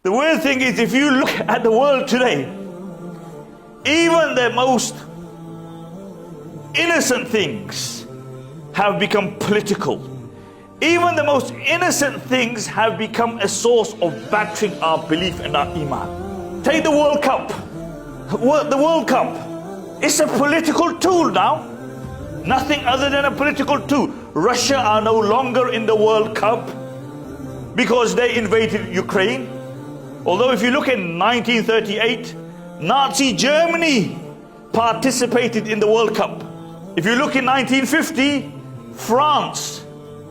The weird thing is, if you look at the world today, even the most innocent things have become political. Even the most innocent things have become a source of battering our belief and our iman. Take the World Cup. The World Cup, it's a political tool now. Nothing other than a political tool. Russia are no longer in the World Cup because they invaded Ukraine. Although if you look in 1938, Nazi Germany participated in the World Cup. If you look in 1950, France,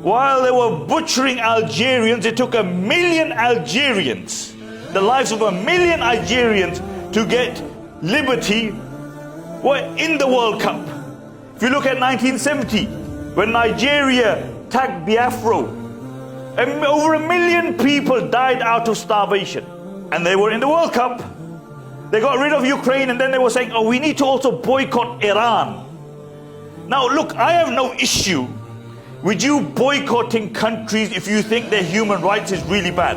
while they were butchering Algerians, it took 1 million Algerians, the lives of 1 million Algerians, to get liberty, were in the World Cup. If you look at 1970, when Nigeria attacked Biafra, over 1 million people died out of starvation, and they were in the World Cup. They got rid of Ukraine, and then they were saying, oh, we need to also boycott Iran. Now look, I have no issue with you boycotting countries if you think their human rights is really bad.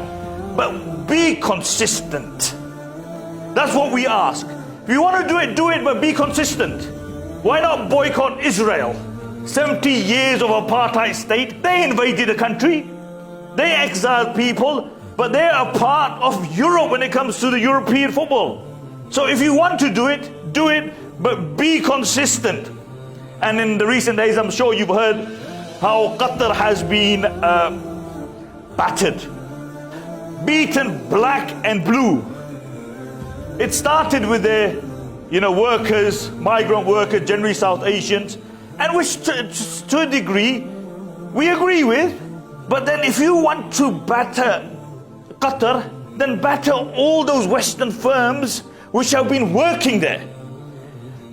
But be consistent. That's what we ask. If you want to do it, but be consistent. Why not boycott Israel? 70 years of apartheid state, they invaded a country. They exiled people, but they are a part of Europe when it comes to the European football. So if you want to do it, but be consistent. And in the recent days, I'm sure you've heard how Qatar has been battered, beaten black and blue. It started with their, workers, migrant workers, generally South Asians, and which to a degree we agree with. But then if you want to batter Qatar, then batter all those Western firms which have been working there.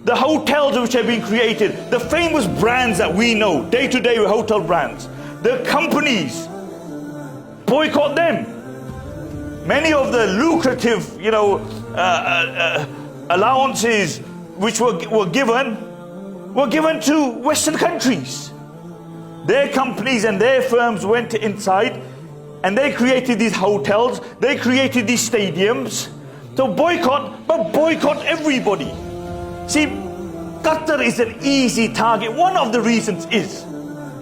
The hotels which have been created, the famous brands that we know, day-to-day hotel brands, the companies, boycott them. Many of the lucrative, allowances which were given to Western countries. Their companies and their firms went inside and they created these hotels, they created these stadiums. So boycott, but boycott everybody. See, Qatar is an easy target. One of the reasons is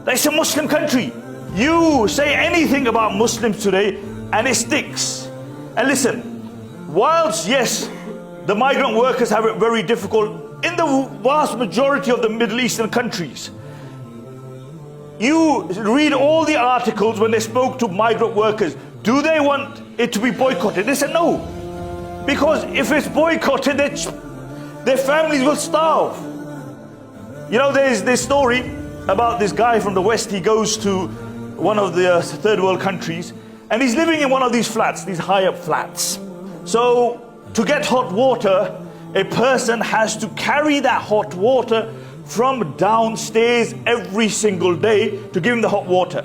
that it's a Muslim country. You say anything about Muslims today and it sticks. And listen, whilst yes, the migrant workers have it very difficult in the vast majority of the Middle Eastern countries, you read all the articles when they spoke to migrant workers. Do they want it to be boycotted? They said no. Because if it's boycotted, their families will starve. There's this story about this guy from the West. He goes to one of the third world countries and he's living in one of these flats, these high-up flats. So to get hot water, a person has to carry that hot water from downstairs every single day to give him the hot water.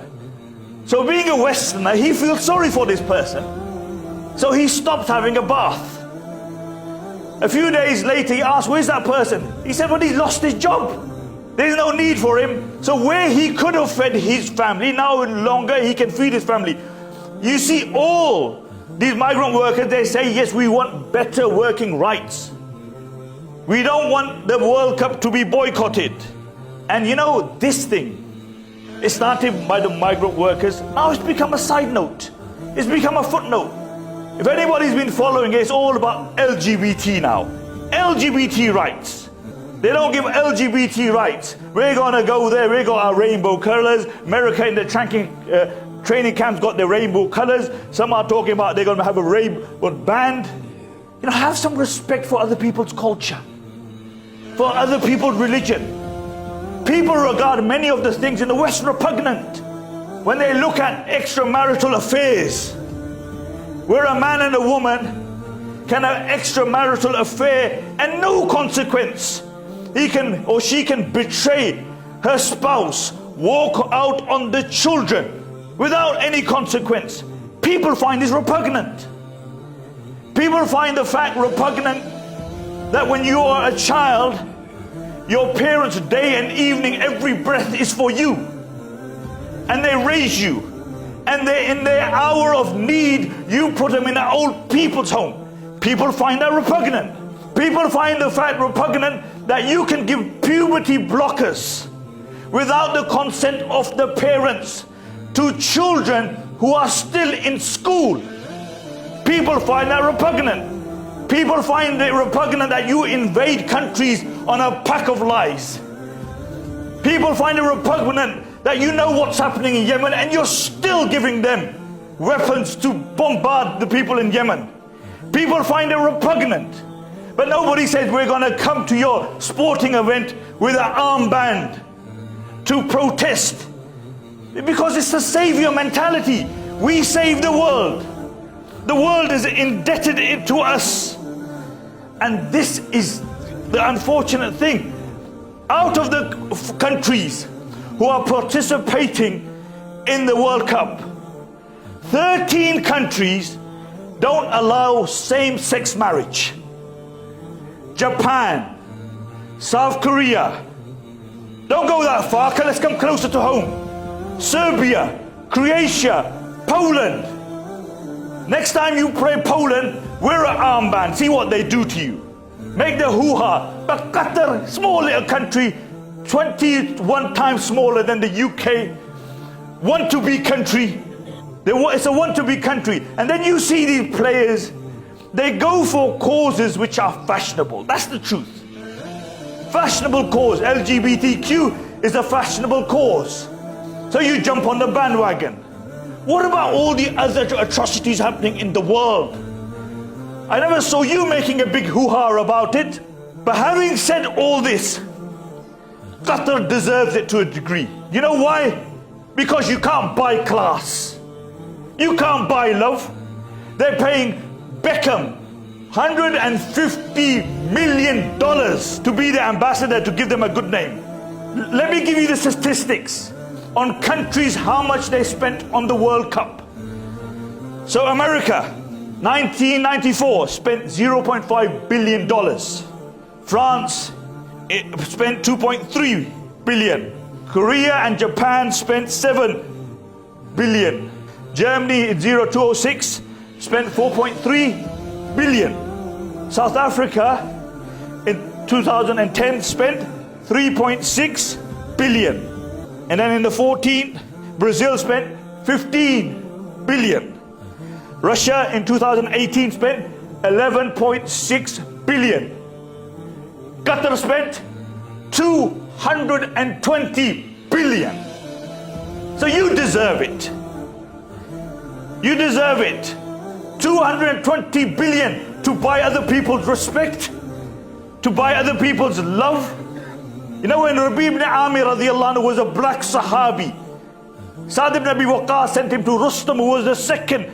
So being a Westerner, he feels sorry for this person. So he stopped having a bath. A few days later, he asked, where's that person? He said, well, he's lost his job. There's no need for him. So where he could have fed his family, now no longer he can feed his family. You see, all these migrant workers, they say, yes, we want better working rights. We don't want the World Cup to be boycotted. And this thing, it started by the migrant workers. Now it's become a side note. It's become a footnote. If anybody's been following it, it's all about LGBT now. LGBT rights. They don't give LGBT rights. We're going to go there, we got our rainbow colors. America in the training camps got their rainbow colors. Some are talking about they're going to have a rainbow band. Have some respect for other people's culture, for other people's religion. People regard many of the things in the West repugnant when they look at extramarital affairs, where a man and a woman can have extramarital affair and no consequence. He can or she can betray her spouse, walk out on the children without any consequence. People find this repugnant. People find the fact repugnant that when you are a child, your parents day and evening, every breath is for you. And they raise you. and in their hour of need, you put them in an old people's home. People find that repugnant. People find the fact repugnant that you can give puberty blockers without the consent of the parents to children who are still in school. People find that repugnant. People find it repugnant that you invade countries on a pack of lies. People find it repugnant that you know what's happening in Yemen and you're still giving them weapons to bombard the people in Yemen. People find it repugnant. But nobody says we're going to come to your sporting event with an armband to protest. Because it's the savior mentality. We save the world. The world is indebted to us. And this is the unfortunate thing. Out of the countries who are participating in the World Cup, 13 countries don't allow same-sex marriage. Japan, South Korea, don't go that far, let's come closer to home. Serbia, Croatia, Poland. Next time you pray Poland, wear an armband, see what they do to you. Make the hoo-ha. But Qatar, small little country, 21 times smaller than the UK, want-to-be country. It's a want-to-be country. And then you see these players, they go for causes which are fashionable. That's the truth. Fashionable cause. LGBTQ is a fashionable cause. So you jump on the bandwagon. What about all the other atrocities happening in the world? I never saw you making a big hoo-ha about it. But having said all this, Qatar deserves it to a degree. You know why? Because you can't buy class. You can't buy love. They're paying Beckham $150 million to be the ambassador, to give them a good name. Let me give you the statistics on countries, how much they spent on the World Cup. So America, 1994, spent $0.5 billion. France spent $2.3 billion. Korea and Japan spent $7 billion. Germany in 0206 spent $4.3 billion. South Africa in 2010 spent $3.6 billion. And then in the 14, Brazil spent $15 billion. Russia in 2018 spent $11.6 billion. Qatar spent $220 billion. So you deserve it. You deserve it. $220 billion to buy other people's respect, to buy other people's love. You know, when Rabi ibn Amir radiallahu anhu was a black Sahabi, Sa'd ibn Abi Waqqas sent him to Rustam, who was the second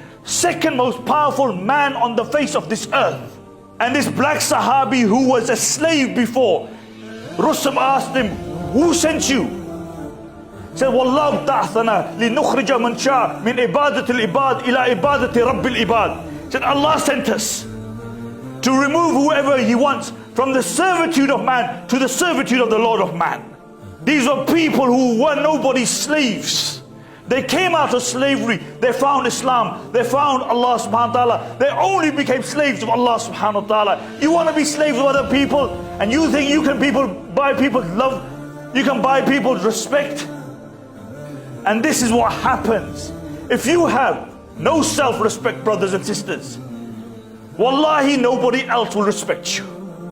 most powerful man on the face of this earth. And this black Sahabi, who was a slave before, Rustam asked him, who sent you? He said, Wallahu ta'athana li nukhrija man sha min ibadati al-ibad ila ibadati rabbil ibad. He said, Allah sent us to remove whoever He wants from the servitude of man to the servitude of the Lord of man. These were people who were nobody's slaves. They came out of slavery. They found Islam. They found Allah subhanahu wa ta'ala. They only became slaves of Allah subhanahu wa ta'ala. You want to be slaves of other people, and you think you can buy people's love, you can buy people's respect. And this is what happens. If you have no self-respect, brothers and sisters, wallahi, nobody else will respect you.